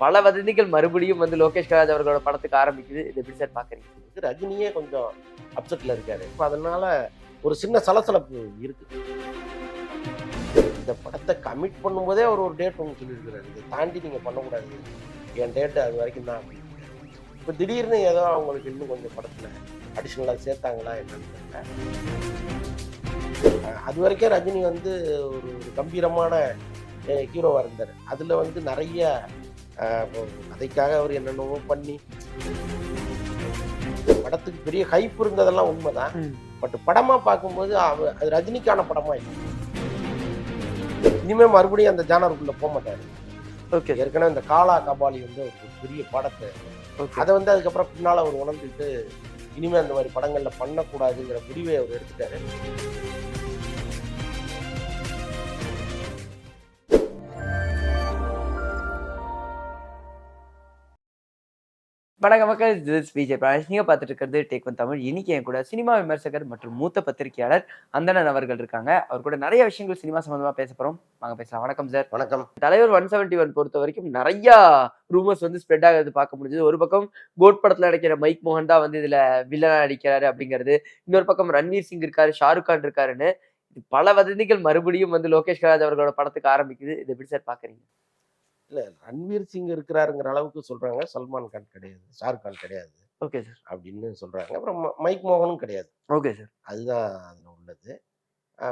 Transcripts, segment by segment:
பல வதந்திகள் மறுபடியும் வந்து லோகேஷ் கனகராஜ் அவர்களோட படத்துக்கு ஆரம்பிக்குது. இது எப்படி சார் பார்க்குறீங்க? ரஜினியே கொஞ்சம் அப்செட்ல இருக்காரு. இப்ப அதனால ஒரு சின்ன சலசலப்பு இருக்கு. இந்த படத்தை கமிட் பண்ணும்போதே அவர் ஒரு டேட் ஒன்று சொல்லியிருக்கிறாரு. இதை தாண்டி நீங்க பண்ணக்கூடாது. என் டேட் அது வரைக்கும் தான் அப்படின்னு. இப்போ திடீர்னு ஏதோ அவங்களுக்கு இன்னும் கொஞ்சம் படத்துல அடிஷ்னலாக சேர்த்தாங்களா என்னன்னு தெரியல. அது வரைக்கும் ரஜினி வந்து ஒரு ஒரு கம்பீரமான ஹீரோவாக இருந்தார். அதில் வந்து நிறைய கதைக்காக அவர் என்னென்னவோ பண்ணி படத்துக்கு பெரிய ஹைப் இருந்ததெல்லாம் உண்மைதான். பட் படமா பார்க்கும்போது அது ரஜினிக்கான படமா இல்லை. இனிமே மறுபடியும் அந்த ஜானருக்குள்ள போக மாட்டாரு. ஓகே. ஏற்கனவே இந்த காலா கபாலி வந்து ஒரு பெரிய பாடத்தை அதை வந்து அதுக்கப்புறம் பின்னால அவர் உணர்ந்துட்டு இனிமே அந்த மாதிரி படங்கள்ல பண்ணக்கூடாதுங்கிற முடிவை அவர் எடுத்துட்டாரு. வணக்க மக்கள், திஸ் விஜய் பிரான்ஸ். நீங்க பார்த்துட்டு இருக்கிறது டேக் ஒன் தமிழ். இன்னைக்கு என் கூட சினிமா விமர்சகர் மற்றும் மூத்த பத்திரிகையாளர் அந்தணன் அவர்கள் இருக்காங்க. அவர் கூட நிறைய விஷயங்கள் சினிமா சம்பந்தமா பேச போறோம். வாங்க பேசலாம். வணக்கம் சார். வணக்கம். தலைவர் 171 பொறுத்த வரைக்கும் நிறைய ரூமர்ஸ் வந்து ஸ்ப்ரெட் ஆகிறது பார்க்க முடிஞ்சது. ஒரு பக்கம் கோட் படத்துல நடிக்கிற மைக் மோகன் தான் வந்து இதுல வில்லனா நடிக்கிறாரு அப்படிங்கிறது. இன்னொரு பக்கம் ரன்வீர் சிங் இருக்காரு, ஷாருக் கான் இருக்காருன்னு பல வதந்திகள் மறுபடியும் வந்து லோகேஷ் கனகராஜ் அவர்களோட படத்துக்கு ஆரம்பிக்குது. இது எப்படி சார் பாக்குறீங்க? இல்ல ரன்வீர் சிங் இருக்கிறாருங்கிற அளவுக்கு சொல்றாங்க. சல்மான் கான் கிடையாது, ஷாருக் கான் கிடையாது ஓகே சார். அப்படின்னு சொல்றாங்க. அப்புறம் மைக் மோகனும் கிடையாது. Okay sir. அதுதான் அதுல உள்ளது.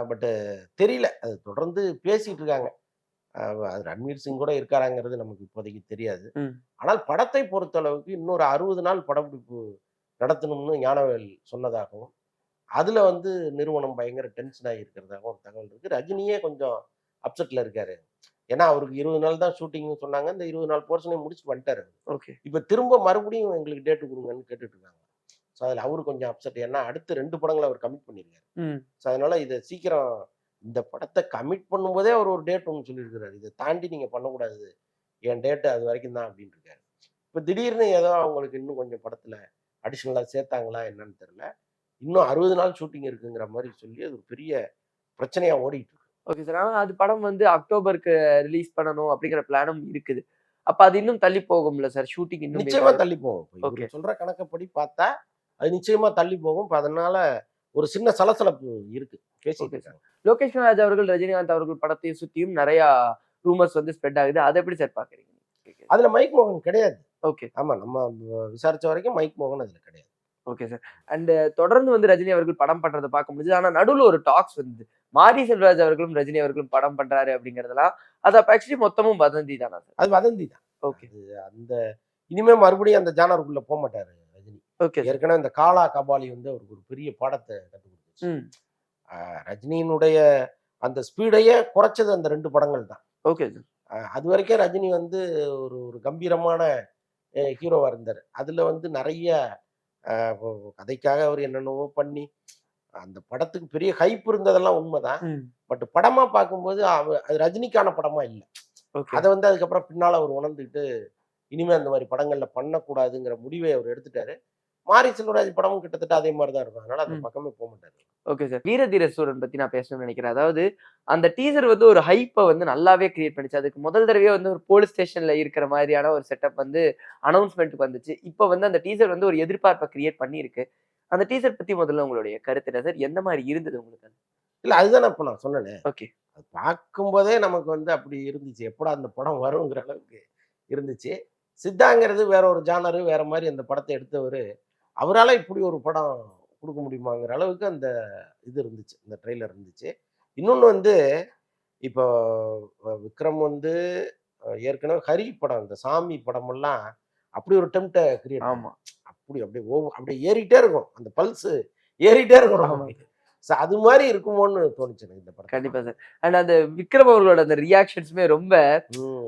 பட்டு தெரியல, அது தொடர்ந்து பேசிட்டு இருக்காங்க. அது ரன்வீர் சிங் கூட இருக்காராங்கிறது நமக்கு இப்போதைக்கு தெரியாது. ஆனால் படத்தை பொறுத்தளவுக்கு இன்னொரு 60 நாள் படப்பிடிப்பு நடத்தணும்னு ஞானவேல் சொன்னதாகவும், அதுல வந்து நிறுவனம் பயங்கர டென்ஷன் ஆகி இருக்கிறதாகவும் தகவல் இருக்கு. ரஜினியே கொஞ்சம் அப்செட்ல இருக்காரு. ஏன்னா அவருக்கு 20 நாள் தான் ஷூட்டிங்னு சொன்னாங்க. இந்த 20 நாள் போர்ஷனையும் முடிச்சுட்டு வந்துட்டாரு. ஓகே. இப்ப திரும்ப மறுபடியும் எங்களுக்கு டேட்டு கொடுங்கன்னு கேட்டுட்டு இருக்காங்க. ஸோ அதில் அவரு கொஞ்சம் அப்செட். ஏன்னா அடுத்து 2 படங்களை அவர் கமிட் பண்ணியிருக்காரு. ஸோ அதனால இதை சீக்கிரம் இந்த படத்தை கமிட் பண்ணும்போதே அவர் ஒரு டேட் ஒன்று சொல்லியிருக்கிறாரு. இதை தாண்டி நீங்க பண்ணக்கூடாது. என் டேட்டு அது வரைக்கும் தான் அப்படின்னு இருக்காரு. இப்போ திடீர்னு ஏதோ அவங்களுக்கு இன்னும் கொஞ்சம் படத்துல அடிஷ்னலாக சேர்த்தாங்களா என்னன்னு தெரியல. இன்னும் 60 நாள் ஷூட்டிங் இருக்குங்கிற மாதிரி சொல்லி அது ஒரு பெரிய பிரச்சனையா ஓடிட்டு இருக்கு. Okay sir. ஆனா அது படம் வந்து அக்டோபருக்கு ரிலீஸ் பண்ணணும் அப்படிங்கிற பிளானும் இருக்குது. அப்ப அது இன்னும் தள்ளி போகும்ல சார்? ஷூட்டிங் இன்னும் நிச்சயமா தள்ளி போகும். இப்ப ஓகே. இவரு சொல்ற கணக்கப்படி பார்த்தா அது நிச்சயமா தள்ளி போகும். இப்ப அதனால ஒரு சின்ன சலசலப்பு இருக்கு. பேசிட்டு ஓகே சார். இருக்காங்க. லோகேஷ் கனகராஜ் அவர்கள், ரஜினிகாந்த் அவர்கள் படத்தையும் சுத்தியும் நிறைய ரூமர்ஸ் வந்து ஸ்ப்ரெட் ஆகுது. அத எப்படி சார் பாக்குறீங்க? அதுல மைக் மோகன் கிடையாது. ஓகே. ஆமா, நம்ம விசாரிச்ச வரைக்கும் மைக் மோகன் அதுல கிடையாது. Okay sir. அண்ட் தொடர்ந்து வந்து ரஜினி அவர்கள் படம் பண்றத பார்க்க முடியுது. ஆனா நடுவுல ஒரு டாக்ஸ் வந்தது. மாரி செல்வராஜ் அவர்களும், ரஜினி அவர்களும் படம் பண்றாரு அப்படிங்கிறதெல்லாம் அது அப்ப ஆக்சுவலி மொத்தமும் வதந்தி தானா சார்? அது வதந்தி தான். ஓகே. அந்த இனிமே மறுபடியும் அந்த ஜானருக்குள்ள போக மாட்டாரு ரஜினி. ஓகே. ஏற்கனவே இந்த காலா கபாலி வந்து அவருக்கு ஒரு பெரிய பாடத்தை கற்றுக் கொடுத்துச்சு. ரஜினியினுடைய அந்த ஸ்பீடையே குறைச்சது அந்த 2 படங்கள் தான். Okay sir. அது வரைக்கும் ரஜினி வந்து ஒரு ஒரு கம்பீரமான ஹீரோவா இருந்தார். அதுல வந்து நிறைய கதைக்காக அவர் என்னென்னவோ பண்ணி அந்த படத்துக்கு பெரிய ஹைப் இருந்ததெல்லாம் உண்மைதான். பட் படமா பார்க்கும்போது அது ரஜினிக்கான படமா இல்லை. ஓகே. அதை வந்து அதுக்கப்புறம் பின்னால அவர் உணர்ந்துட்டு இனிமே அந்த மாதிரி படங்கள்ல பண்ணக்கூடாதுங்கிற முடிவை அவர் எடுத்துட்டாரு. மாரி செல்வராஜ் படமும் கிட்டத்தட்ட அதே மாதிரி தான் இருக்கும். அதனால அந்த பக்கமே போக மாட்டாரு. Okay sir. வீரதீர சூரன் பத்தி நான் பேசணும்னு நினைக்கிறேன். அதாவது அந்த டீசர் வந்து ஒரு ஹைப்ப வந்து நல்லாவே கிரியேட் பண்ணிச்சு. அதுக்கு முதல் தடவையே வந்து ஒரு போலீஸ் ஸ்டேஷன்ல இருக்கிற மாதிரியான ஒரு செட்டப் வந்து அனௌன்ஸ்மென்ட்க்கு வந்துச்சு. இப்ப வந்து அந்த டீசர் வந்து ஒரு எதிர்பார்ப்ப கிரியேட் பண்ணியிருக்கு. அந்த டீசர் பத்தி முதல்ல உங்களுடைய கருத்து என்ன சார்? எந்த மாரி இருந்தது உங்களுக்கு? இல்ல அதுதான் இப்ப நான் சொன்னேனே. ஓகே. அது பார்க்கும்போதே நமக்கு வந்து அப்படி இருந்துச்சு. எப்படா அந்த படம் வருங்கிற அளவுக்கு இருந்துச்சு. சித்தாங்கிறது வேற ஒரு ஜானரு, வேற மாதிரி அந்த படத்தை எடுத்தவரு, அவரால இப்படி ஒரு படம் குடுக்க முடியுமாங்கிற அளவுக்கு அந்த இது இருந்துச்சு. அந்த ட்ரெய்லர் இருந்துச்சு. இன்னொன்னு வந்து இப்போ விக்ரம் வந்து ஏற்கனவே ஹரி படம், இந்த சாமி படமெல்லாம் அப்படி ஒரு டெம்ப்ட்ட கிரியேட் ஆமா. அப்படி அப்படியே அப்படியே ஏறிட்டே இருக்கும். அந்த பல்ஸ் ஏறிட்டே இருக்கும் ஆமா. நமக்கு. அது மாதிரி இருக்குமோன்னு தோணுச்சு எனக்கு இந்த படம். கண்டிப்பா சார். அண்ட் அந்த விக்ரம் அவர்களோட அந்த ரியாக்ஷன்ஸுமே ரொம்ப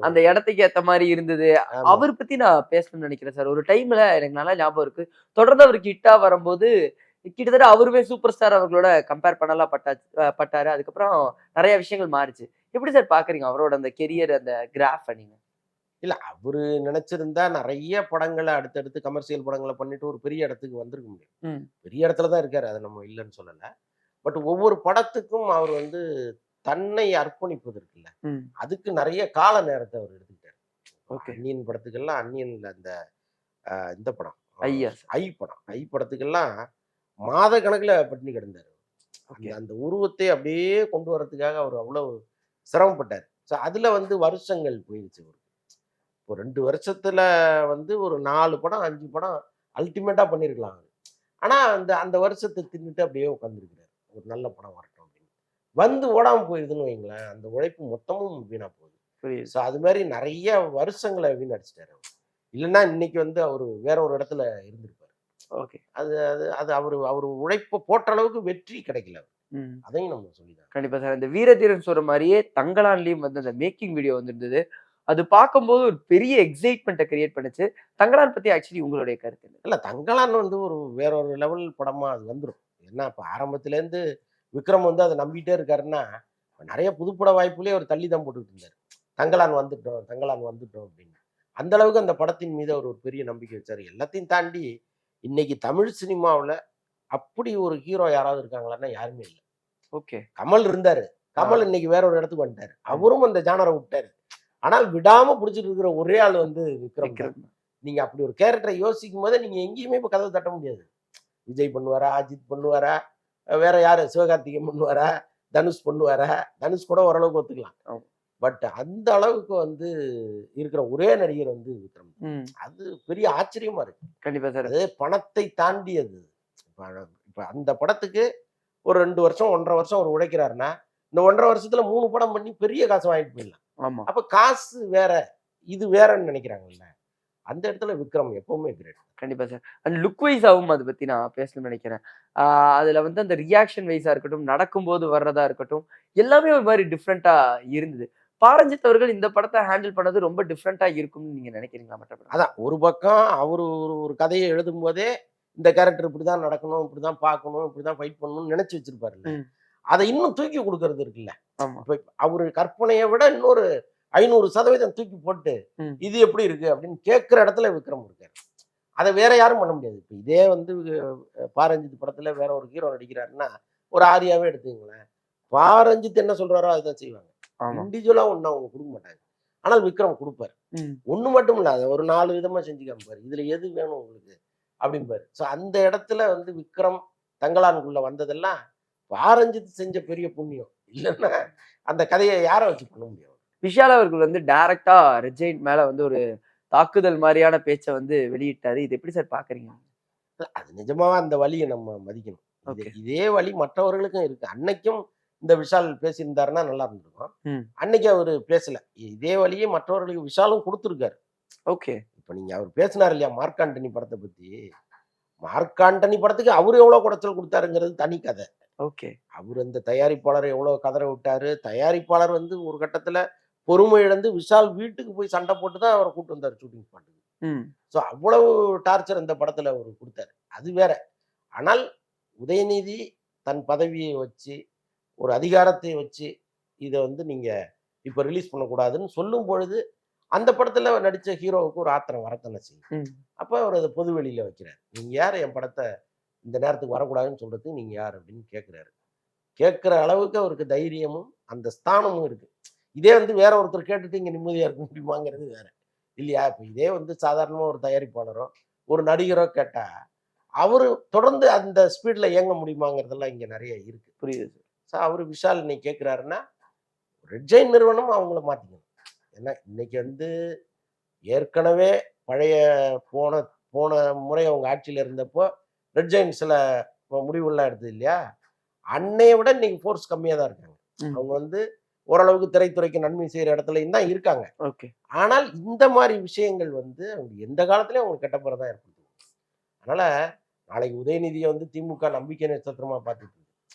அந்த இடத்துக்கு ஏத்த மாரி இருந்தது. அவர் பத்தி நான் பேசணும்னு நினைக்கிறேன் சார். ஒரு டைம்ல எனக்கு நல்லா ஞாபகம் இருக்கு. தொடர்ந்து அவருக்கு ஹிட்டா வரும்போது, கிட்டத்தட்ட அவருமே சூப்பர் ஸ்டார் அவர்களோட கம்பேர் பண்ணலாம் பட்டாரு. அதுக்கப்புறம் நெறைய விஷயங்கள் மாறுச்சு. எப்படி சார் பார்க்குறீங்க அவரோட அந்த கெரியர், அந்த கிராஃப நீங்க? இல்ல அவரு நினைச்சிருந்தா நெறைய படங்கள அடுத்தடுத்து கமர்ஷியல் படங்கள பண்ணிட்டு ஒரு பெரிய இடத்துக்கு வந்திருக்க முடியும். பெரிய இடத்துல தான் இருக்காரு. அத நம்ம இல்லன்னு சொல்லல. பட் ஒவ்வொரு படத்துக்கும் அவர் வந்து தன்னை அர்ப்பணிப்பது இருக்குல்ல, அதுக்கு நெறைய கால நேரத்த அவர் எடுத்துக்கிட்டாரு. ஓகே. அந்நியன் படத்துக்கெல்லாம் அந்நியன்ல அந்த இந்த படம் ஐயா சார். ஐ படம். ஐ படத்துக்கெல்லாம் மாத கணக்குல பட்டினி கிடந்தாரு. அந்த ஓகே. அந்த உருவத்தை அப்படியே கொண்டு வரதுக்காக அவர் அவ்வளவு சிரமப்பட்டார். ஸோ அதுல வந்து வருஷங்கள் போயிருச்சு அவருக்கு. ஒரு 2 வருஷத்துல வந்து ஒரு 4 படம், 5 படம் அல்டிமேட்டா பண்ணியிருக்கலாம் அவரு. ஆனா அந்த அந்த வருஷத்த தின்னுட்டு அப்படியே உட்கார்ந்திருக்கிறாரு. ஒரு நல்ல படம் வரட்டும் அப்படின்னு. வந்து ஓடாம போயிருதுன்னு வைங்களேன், அந்த உழைப்பு மொத்தமும் வீணா போகுது. புரியுது. ஸோ அது மாரி நெறைய வருஷங்கள வீணடிச்சுட்டாரு அவரு. இல்லன்னா இன்னைக்கு வந்து அவரு வேற ஒரு இடத்துல இருந்திருப்பாரு. ஓகே. அது அது அது அவரு அவரு உழைப்ப போட்ட அளவுக்கு வெற்றி கிடைக்கல. ம். அதையும் நம்ம சொல்லிதான். கண்டிப்பா சார். இந்த வீரதீரன் சொல்ற மாரியே தங்கலான்லயும் வந்து அந்த மேக்கிங் வீடியோ வந்திருந்தது. அது பார்க்கும்போது ஒரு பெரிய எக்ஸைட்மென்ட்ட கிரியேட் பண்ணுச்சு. தங்கலான் பத்தி ஆக்சுவலி உங்களுடைய கருத்து என்ன? இல்ல தங்கலான் வந்து ஒரு வேற ஒரு லெவல் படமா அது வந்துரும். ஏன்னா, இப்ப ஆரம்பத்துலேருந்து விக்ரம் வந்து அத நம்பிட்டே இருக்காருன்னா, நெறைய புதுப்பட வாய்ப்புகளே அவர் தள்ளி தான் போட்டுட்டு இருந்தாரு. தங்கலான் வந்துட்டோம், தங்கலான் வந்துட்டோம் அப்படின்னு. அந்த அளவுக்கு அந்த படத்தின் மீது அவர் ஒரு பெரிய நம்பிக்கை வச்சாரு. எல்லாத்தையும் தாண்டி இன்னைக்கு தமிழ் சினிமாவுல அப்படி ஒரு ஹீரோ யாராவது இருக்காங்களான்னா யாருமே இல்ல. ஓகே. கமல் இருந்தாரு. ஆ. கமல் இன்னைக்கு வேற ஒரு இடத்துக்கு வந்துட்டாரு. ஆமா. அவரும் அந்த ஜானர விட்டாரு. ஆனால் விடாம புடிச்சிட்டு இருக்கிற ஒரே ஆள் வந்து விக்ரம் தான். விக்ரம். நீங்க அப்படி ஒரு கேரக்டர யோசிக்கும்போதே நீங்க எங்கேயுமே இப்ப கதவு தட்ட முடியாது. விஜய் பண்ணுவாரா? அஜித் பண்ணுவாரா? வேற யாரு? சிவகார்த்திகேயன் பண்ணுவாரா? தனுஷ் பண்ணுவாரா? தனுஷ் கூட ஓரளவுக்கு ஒத்துக்கலாம். ஆமா. பட் அந்த அளவுக்கு வந்து இருக்கிற ஒரே நடிகர் வந்து விக்ரம் தான். ம். அது பெரிய ஆச்சரியமா இருக்கு. கண்டிப்பா சார். அது பணத்தை தாண்டியது. இப்ப இப்ப அந்த படத்துக்கு ஒரு 2 வருஷம், 1 1/2 வருஷம் அவரு உழைக்கிறாருன்னா, இந்த 1 1/2 வருஷத்துல 3 படம் பண்ணி பெரிய காசு வாங்கிட்டு போயிடலாம். ஆமா. அப்ப காசு வேற, இது வேறன்னு நெனைக்கிறாங்கல்ல. அந்த இடத்துல விக்ரம் எப்பவுமே கிரேட். கண்டிப்பா சார். அண்ட் லுக் வைஸாவும் அத பத்தி நான் பேசணும்னு நெனைக்கிறேன். ஆ அதுல வந்து அந்த ரியாக்ஷன் வைஸா இருக்கட்டும், நடக்கும்போது வர்றதா இருக்கட்டும், எல்லாமே ஒரு மாரி டிஃபரெண்ட்டா இருந்தது. பாரஞ்சித் அவர்கள் இந்த படத்த ஹேண்டில் பண்ணது ரொம்ப டிஃபரெண்ட்டா இருக்கும்னு நீங்க நெனைக்கிறீங்களா மற்ற படம்? அதான் ஒரு பக்கம் அவரு ஒரு ஒரு கதைய எழுதும்போதே, இந்த கேரக்டர் இப்படிதான் நடக்கணும், இப்படிதான் பார்க்கணும், இப்படிதான் ஃபைட் பண்ணணும்னு நெனச்சு வச்சிருப்பாருல்ல. ம். அத இன்னும் தூக்கி குடுக்கறது இருக்குல்ல. ஆமா. இப்ப அவரு கற்பனைய விட இன்னொரு 500% தூக்கி போட்டு, ம். இது எப்படி இருக்கு அப்படின்னு கேட்கிற இடத்துல விக்ரம் இருக்காரு. அத வேற யாரும் பண்ண முடியாது. இப்ப இதே வந்து பாரஞ்சித் படத்துல வேற ஒரு ஹீரோ நடிக்கிறாருன்னா, ஒரு ஆர்யாவே எடுத்துக்கங்களேன். பாரஞ்சித் என்ன சொல்றாரோ அதுதான் செய்வாங்க. ஆமா. இண்டிவிஜுவலா ஒண்ணு அவங்க குடுக்க மாட்டாங்க. ஆனால் விக்ரம் குடுப்பாரு. ம். ஒண்ணு மட்டும் இல்ல. அத ஒரு 4 விதமா செஞ்சு காமிப்பாரு. இதுல எது வேணும் உங்களுக்கு? அப்படிம்பாரு. ஸோ அந்த இடத்துல வந்து விக்ரம் தங்கலானுக்குள்ள வந்ததெல்லாம் பாரஞ்சித் செஞ்ச பெரிய புண்ணியம். இல்லன்னா அந்த கதைய யார வச்சு பண்ண முடியும்? விஷால் அவர்கள் வந்து டைரக்ட்டா ரெட் மேல வந்து ஒரு தாக்குதல் மாரியான பேச்ச வந்து வெளியிட்டாரு. இது எப்படி சார் பார்க்குறீங்க? அது நிஜமாவே அந்த வலிய நம்ம மதிக்கணும். ஓகே. இதே வலி மற்றவர்களுக்கும் இருக்கு. அன்னைக்கும் இந்த விஷால் பேசியிருந்தாருன்னா நல்லா இருந்திருக்கும். ம். அன்னைக்கு அவரு பேசல. இதே வலிய மற்றவர்களுக்கு விஷாலும் குடுத்திருக்காரு. ஓகே. இப்ப நீங்க அவர் பேசினாரு இல்லையா? மார்க் ஆண்டனி படத்த பத்தி. மார்க் ஆண்டனி படத்துக்கு அவரு எவ்வளவு குடைச்சல் குடுத்தாருங்கிறது தனி கத. ஓகே. அவரு அந்த தயாரிப்பாளர எவ்வளவு கதற விட்டாரு. தயாரிப்பாளர் வந்து ஒரு கட்டத்துல பொறுமை இழந்து விஷால் வீட்டுக்கு போய் சண்டை போட்டு தான் அவர கூட்டு வந்தாரு ஷூட்டிங் ஸ்பாட்டுக்கு. ம். ஸோ அவ்வளவு டார்ச்சர் அந்த படத்துல அவரு குடுத்தாரு. அது வேற. ஆனால் உதயநிதி தன் பதவியை வச்சு, ஒரு அதிகாரத்தை வச்சு, இத வந்து நீங்க இப்ப ரிலீஸ் பண்ணக்கூடாதுன்னு சொல்லும் பொழுது, அந்த படத்துல நடிச்ச ஹீரோவுக்கு ஒரு ஆத்திரம் வரத்தானே செய்யும். ம். அப்ப அவரு அத பொது வெளியில வைக்கிறாரு. "நீங்க யாரு என் படத்த இந்த நேரத்துக்கு வரக்கூடாதுன்னு சொல்றதுக்கு நீங்க யாரு?" அப்படின்னு கேட்கிறாரு. கேட்கிற அளவுக்கு அவருக்கு தைரியமும், அந்த ஸ்தானமும் இருக்கு. இதே வந்து வேற ஒருத்தர் கேட்டுட்டு இங்க நிம்மதியா இருக்க முடியுமாங்கிறது வேற. இல்லையா? இப்ப இதே வந்து சாதாரணமா ஒரு தயாரிப்பாளரோ, ஒரு நடிகரோ கேட்டா, அவரு தொடர்ந்து அந்த ஸ்பீட்ல இயங்க முடியுமாங்கிறதெல்லாம் இங்க நெறைய இருக்கு. புரியுது. ஸோ அவரு விஷால் இன்னைக்கு கேட்கிறாருன்னா, ரெட் ஜெயண்ட் நிறுவனம் அவங்கள மாத்திக்கணும். ஏன்னா இன்னைக்கு வந்து ஏற்கனவே பழைய போன போன முறை அவங்க ஆட்சியில இருந்தப்போ, ரெட் ஜெயண்ட் சில முடிவுகள்லாம் எடுத்தது இல்லையா? அன்னைய விட இன்னைக்கு ஃபோர்ஸ் கம்மியா தான் இருக்காங்க. ம். அவங்க வந்து ஓரளவுக்கு திரைத்துறைக்கு நன்மை செய்ற இடத்துலயும் தான் இருக்காங்க. ஓகே. ஆனால் இந்த மாரி விஷயங்கள் வந்து அவங்க எந்த காலத்திலயும் அவங்களுக்கு கெட்ட பேர தான் ஏற்படுத்தும். அதனால நாளைக்கு உதயநிதிய வந்து திமுக நம்பிக்கை நட்சத்திரமா பார்த்துட்டு இருக்கு.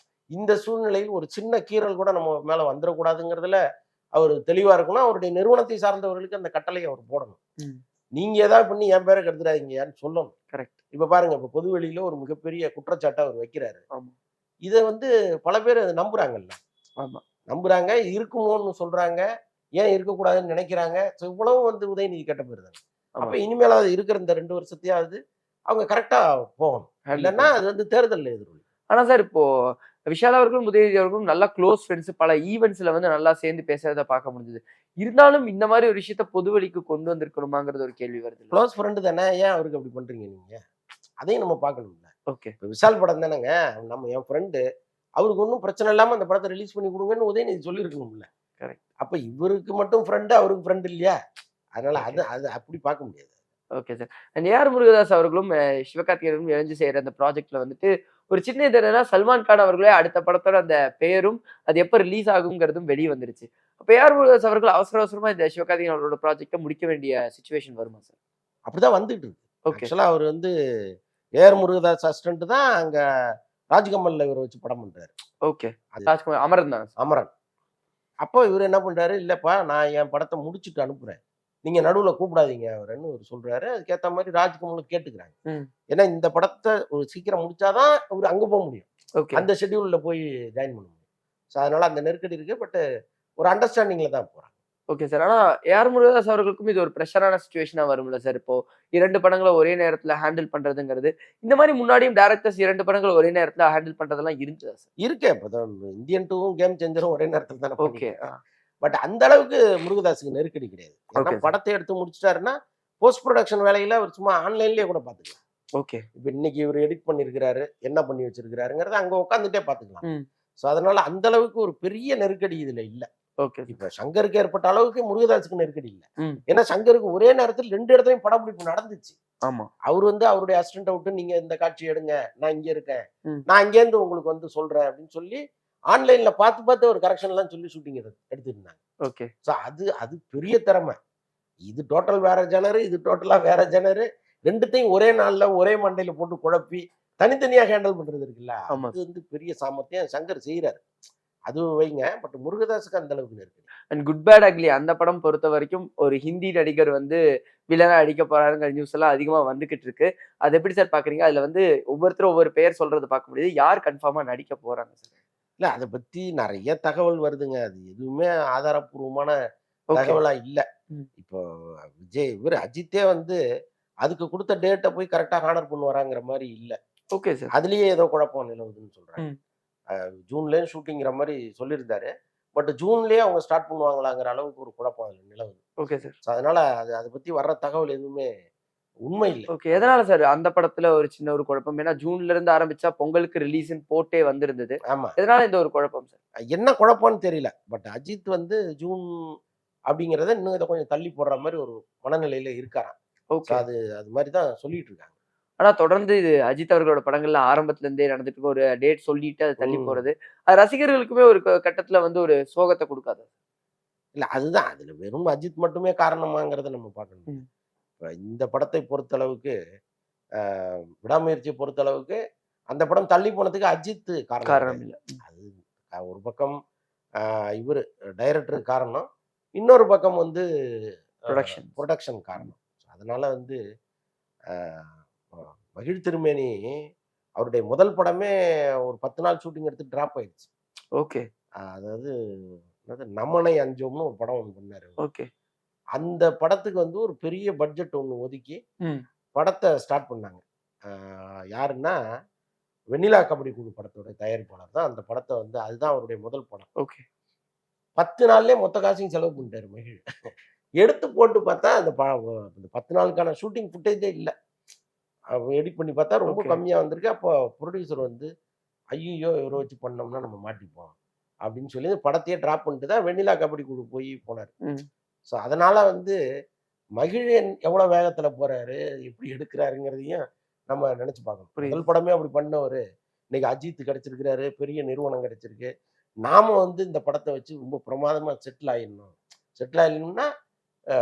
இந்த சூழ்நிலையில் ஒரு சின்ன கீறல் கூட நம்ம மேல வந்துறக்கூடாதுங்கிறதுல அவரு தெளிவா இருக்கணும். அவருடைய நிறுவனத்தை சார்ந்தவர்களுக்கு அந்த கட்டளைய அவர் போடணும். ம். நீங்க ஏதாவது பண்ணி என் பேர கெடுத்துறாதீங்கயான்னு சொல்லணும். கரெக்ட். இப்ப பாருங்க, இப்ப பொது வெளியில ஒரு மிகப்பெரிய குற்றச்சாட்ட அவர் வைக்கிறாரு. ஆமா. இத வந்து பல பேர் அத நம்புறாங்கல்ல. ஆமா. நம்புறாங்க, இருக்குமோன்னு சொல்றாங்க. ஏன் இருக்கக்கூடாதுன்னு நினைக்கிறாங்க. ஸோ இவ்வளவு வந்து உதயநிதி கெட்ட பேரு தானே. ஆமா. அப்ப இனிமேலாவது இருக்கிற இந்த 2 வருஷத்தையாவது அவங்க கரெக்ட்டா போகணும். ஹேண்டில் இல்லன்னா பண்ணணும். அது வந்து தேர்தல்ல எதிரொலிக்கும். ஆனா சார் இப்போ விஷால் அவர்களும், உதயநிதி அவர்களும் நல்லா க்ளோஸ் ஃப்ரெண்ட்ஸ். பல ஈவென்ட்ஸ்ல வந்து நல்லா சேர்ந்து பேசுறத பார்க்க முடிஞ்சது. இருந்தாலும் இந்த மாதிரி ஒரு விஷயத்த பொதுவெளிக்கு கொண்டு வந்திருக்கணுமாங்கிறது ஒரு கேள்வி வருது. க்ளோஸ் ஃப்ரெண்டு தானே, ஏன் அவருக்கு அப்படி பண்றீங்க நீங்க? அதையும் நம்ம பார்க்கணும்ல. ஓகே. இப்ப விஷால் படம் தானேங்க, என் ஃப்ரெண்டு. அவருக்கு ஒண்ணும் பிரச்சனை இல்லாம அந்த படத்த ரிலீஸ் பண்ணி குடுங்கன்னு உதயநிதி சொல்லியிருக்கணும்ல. கரெக்ட். அப்ப இவருக்கு மட்டும் ஃப்ரெண்டு, அவருக்கு ஃப்ரெண்ட் இல்லையா? அதனால ஓகே. அது அது அப்படி பார்க்க முடியாது. Okay sir. And A R Murugadoss அவர்களும் சிவகார்த்திகேயனும் இணைஞ்சு செய்ற அந்த ப்ராஜெக்ட்ல வந்துட்டு ஒரு சின்ன இது என்னன்னா, சல்மான் கான் அவர்களே அடுத்த படத்தோட அந்த பெயரும், அது எப்ப ரிலீஸ் ஆகும்ங்கிறதும் வெளிய வந்துருச்சு. அப்ப ஏஆர் முருகதாஸ் அவர்கள் அவசர அவசரமா இந்த சிவகார்த்திகேயன் அவர்களோட ப்ராஜெக்ட்ட முடிக்க வேண்டிய சிச்சுவேஷன் வருமா சார்? அப்படிதான் வந்துட்டு இருக்கு. ஓகே. ஆக்சுவலா அவர் வந்து ஏஆர் முருகதாஸ் அசிஸ்டன்ட் தான் அங்க ராஜ்கமல்ல இவர வச்சு படம் பண்றாரு. ஓகே. அது ராஜ்குமார் அமரன் தான். அமரன். அப்போ இவரு என்ன பண்றாரு, இல்லப்பா நான் என் படத்த முடிச்சுட்டு அனுப்புறேன். நீங்க நடுவுல கூப்பிடாதீங்க அவரன்னு இவரு சொல்றாரு. அதுக்கேத்த மாரி ராஜ்கமலும் கேட்டுக்கிறாங்க. ம். ஏன்னா இந்த படத்த ஒரு சீக்கிரம் முடிச்சா தான் இவரு அங்க போ முடியும். ஓகே. அந்த ஷெட்யூல்ல போய் ஜாயின் பண்ண முடியும். ஸோ அதனால அந்த நெருக்கடி இருக்கு. பட் ஒரு அண்டர்ஸ்டாண்டிங்ல தான் போறாங்க. Okay sir. ஆனா ஏஆர் முருகதாஸ் அவர்களுக்கும் இது ஒரு பிரஷரான சிச்சுவேஷனா வரும்ல சார்? இப்போ 2 படங்கள ஒரே நேரத்துல ஹேண்டில் பண்றதுங்கிறது, இந்த மாரி முன்னாடியும் டைரக்டர்ஸ் 2 படங்கள ஒரே நேரத்துல ஹேண்டில் பண்றதெல்லாம் இருந்ததா சார்? இருக்கே இப்பதான் இந்தியன் 2வும் கேம் சேஞ்சரும் ஒரே நேரத்துல தானே ஓகே. பண்ணிட்டு. பட் அந்த அளவுக்கு முருகதாஸுக்கு நெருக்கடி கிடையாது. ஏன்னா ஓகே சார். படத்த எடுத்து முடிச்சுட்டாருன்னா, போஸ்ட் புரொடக்ஷன் வேலையில அவர் சும்மா ஆன்லைன்லயே கூட பார்த்துக்கலாம். ஓகே. இப்ப இன்னைக்கு இவரு எடிட் பண்ணியிருக்கிறாரு, என்ன பண்ணி வச்சிருக்கிறாருங்கிறத அங்க உட்காந்துட்டே பார்த்துக்கலாம். ம். ஸோ அதனால அந்த அளவுக்கு ஒரு பெரிய நெருக்கடி இதுல இல்ல. Okay sir. இப்ப சங்கருக்கு ஏற்பட்ட அளவுக்கு முருகதாஸுக்கு நெருக்கடி இல்ல. ம். ஏன்னா சங்கருக்கு ஒரே நேரத்தில் 2 இடத்துலயும் படப்பிடிப்பு நடந்துச்சு. ஆமா. அவரு வந்து அவருடைய அசிஸ்டன்ட்ட விட்டு நீங்க இந்த காட்சி எடுங்க. நான் இங்க இருக்கேன். ம். நான் இங்கேருந்து உங்களுக்கு வந்து சொல்றேன் அப்படின்னு சொல்லி ஆன்லைன்ல பார்த்து ஒரு கரெக்ஷன்லாம் சொல்லி ஷூட்டிங் எடுத்துருந்தாங்க. ஓகே. ஸோ அது அது பெரிய திறமை. இது டோட்டல் வேற ஜெனரு, இது டோட்டலா வேற ஜெனரு. 2த்தையும் ஒரே நாள்ல ஒரே மண்டையில போட்டு குழப்பி தனித்தனியா ஹேண்டில் பண்றது இருக்குல்ல. ஆமா. அது வந்து பெரிய சாமர்த்தியம் சங்கர் செய்றாரு. அது வைங்க. பட் முருகதாஸுக்கு அந்த அளவுக்கு நெருக்கடி. அண்ட் குட் பேட் அக்லி அந்த படம் பொறுத்தவரைக்கும் ஒரு ஹிந்தி நடிகர் வந்து வில்லனா அடிக்க போறாருங்கிற நியூஸ் எல்லாம் அதிகமா வந்துகிட்டு இருக்கு. அத எப்படி சார் பார்க்குறீங்க? அதுல வந்து ஒவ்வொருத்தரும் ஒவ்வொரு பெயர் சொல்றத பார்க்க முடியுது. யார் கன்ஃபார்மா நடிக்க போறாங்க சார்? இல்ல அத பத்தி நெறைய தகவல் வருதுங்க. அது எதுவுமே ஆதாரப்பூர்வமான ஓகே. தகவலா இல்ல. ம். இப்போ இவரு அஜித்தே வந்து அதுக்கு குடுத்த டேட்ட போய் கரெக்ட்டா ஹானர் பண்ணுவாராங்கிற மாரி இல்ல. Okay sir. அதுலயே ஏதோ குழப்பம் நிலவுதுன்னு சொல்றாங்க. ம். ஜூன்லயும் ஷூட்டிங்கிற மாரி சொல்லியிருந்தாரு. பட் ஜூன்லயே அவங்க ஸ்டார்ட் பண்ணுவாங்களாங்கிற அளவுக்கு ஒரு குழப்பம் அதுல நிலவுது. Okay sir. ஸோ அதனால அத பத்தி வர்ற தகவல் எதுவுமே உண்மை இல்ல. ஓகே. எதனால சார் அந்த படத்துல ஒரு சின்ன ஒரு குழப்பம்? ஏன்னா ஜூன்ல இருந்து ஆரம்பிச்சா பொங்கலுக்கு ரிலீஸ்ன்னு போட்டே வந்திருந்தது. ஆமா. எதனால இந்த ஒரு குழப்பம் சார்? என்ன குழப்பம்னு தெரியல. பட் அஜித் வந்து ஜூன் அப்படிங்கிறத இன்னும் இத கொஞ்சம் தள்ளி போடுற மாரி ஒரு மனநிலையில இருக்காராம். So okay. அது மாரி தான் சொல்லிட்டு இருக்காங்க. ஆனா தொடர்ந்து இது அஜித் அவர்களோட படங்கள்ல ஆரம்பத்துல இருந்தே நடந்துட்டு இருக்கு. ஒரு டேட் சொல்லிட்டு அது தள்ளி ம். போறது. அது ரசிகர்களுக்குமே ஒரு கட்டத்துல வந்து ஒரு சோகத்த குடுக்காதா? இல்ல அதுதான். அதுல வெறும் அஜித் மட்டுமே காரணமாங்கிறத நம்ம பார்க்கணும். ம். இப்ப இந்த படத்தை பொறுத்தளவுக்கு, அ விடாமுயற்சிய பொறுத்தளவுக்கு, அந்த படம் தள்ளி போனதுக்கு அஜித் காரணம் காரணம் கிடையாது. இல்ல. ம். அது ஒரு பக்கம் இவரு டைரக்டர் காரணம். இன்னொரு பக்கம் வந்து அ புரொடக்ஷன். புரொடக்ஷன் ம். காரணம். அதனால வந்து அ மகிழ் திருமேனி அவருடைய முதல் படமே ஒரு 10 நாள் ஷூட்டிங் எடுத்து டிராப் ஆயிடுச்சு. ஓகே. அதாவது என்னது நமனை அஞ்சோம்னு ஒரு படம் ஒண்ணு பண்ணாரு. ஓகே. அந்த படத்துக்கு வந்து ஒரு பெரிய பட்ஜெட் ஒண்ணு ஒதுக்கி ம். படத்த ஸ்டார்ட் பண்ணாங்க. ஆ யாருன்னா, வெண்ணிலா கபடி குழு படத்தோட தயாரிப்பாளர் தான் அந்த படத்த வந்து அதுதான் அவருடைய முதல் படம். ஓகே. 10 நாள்லயே மொத்த காசையும் செலவு பண்ணிட்டாரு மகிழ். எடுத்து போட்டு பார்த்தா அந்த 10 நாளுக்கான ஷூட்டிங் ஃபுட்டேஜே இல்ல. எடிட் பண்ணி பார்த்தா ரொம்ப ஓகே. கம்மியா வந்திருக்கு. அப்போ புரொடியூசர் வந்து, "ஐய்யய்யோ! இவர வச்சு பண்ணோம்னா நம்ம மாட்டிப்போம்." அப்படின்னு சொல்லி படத்தையே டிராப் பண்ணிட்டு தான் வெண்ணிலா கபடி குழு போய் போனாரு. ம். ஸோ அதனால வந்து மகிழன் எவ்வளோ வேகத்துல போறாரு, எப்படி எடுக்குறாருங்கிறதையும் நம்ம நெனச்சு பார்க்கணும். புரியுது. முதல் படமே அப்படி பண்ணவரு, இன்னைக்கு அஜித் கிடைச்சிருக்கிறாரு, பெரிய நிறுவனம் கிடைச்சிருக்கு. நாம வந்து இந்த படத்த வச்சு ரொம்ப பிரமாதமா செட்டில் ஆயிடணும். செட்டில் ஆயிடணும்னா, அ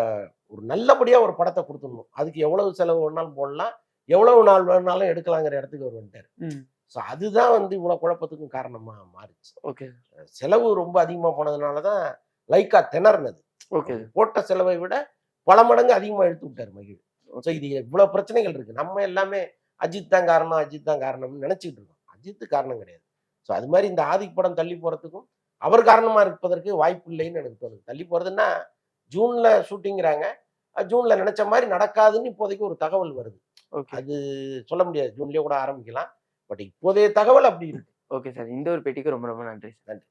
ஒரு நல்லபடியா ஒரு படத்த குடுத்துடணும். அதுக்கு எவ்வளவு செலவு வேணாலும் போடலாம். எவ்வளவு நாள் வேணாலும் எடுக்கலாங்கிற இடத்துக்கு அவரு வந்துட்டாரு. ம். ஸோ அதுதான் வந்து இவ்வளோ குழப்பத்துக்கும் காரணமா மாறுச்சு. ஓகே. செலவு ரொம்ப அதிகமா போனதுனால தான் லைக்கா திணறுனது. ஓகே. அவர் போட்ட செலவை விட பல மடங்கு அதிகமா எடுத்து விட்டாரு மகிழ். ஸோ இது இவ்வளவு பிரச்சனைகள் இருக்கு. நம்ம எல்லாமே அஜித் தான் காரணம், அஜித் தான் காரணம்னு நினைச்சுட்டு இருக்கோம். அஜித் காரணம் கிடையாது. ஸோ அது மாரி இந்த ஆதிக் படம் தள்ளி போறதுக்கும் அவர் காரணமா இருப்பதற்கு வாய்ப்பு இல்லைன்னு எனக்கு தோணுது. தள்ளி போறதுன்னா ஜூன்ல ஷூட்டிங்கிறாங்க. ஜூன்ல நினைச்ச மாரி நடக்காதுன்னு இப்போதைக்கு ஒரு தகவல் வருது. ஓகே. அது சொல்ல முடியாது. ஜூன்லயே கூட ஆரம்பிக்கலாம். பட் இப்போதைய தகவல் அப்படி இருக்கு. Okay sir. இந்த ஒரு பேட்டிக்கு ரொம்ப ரொம்ப நன்றி சார். நன்றி.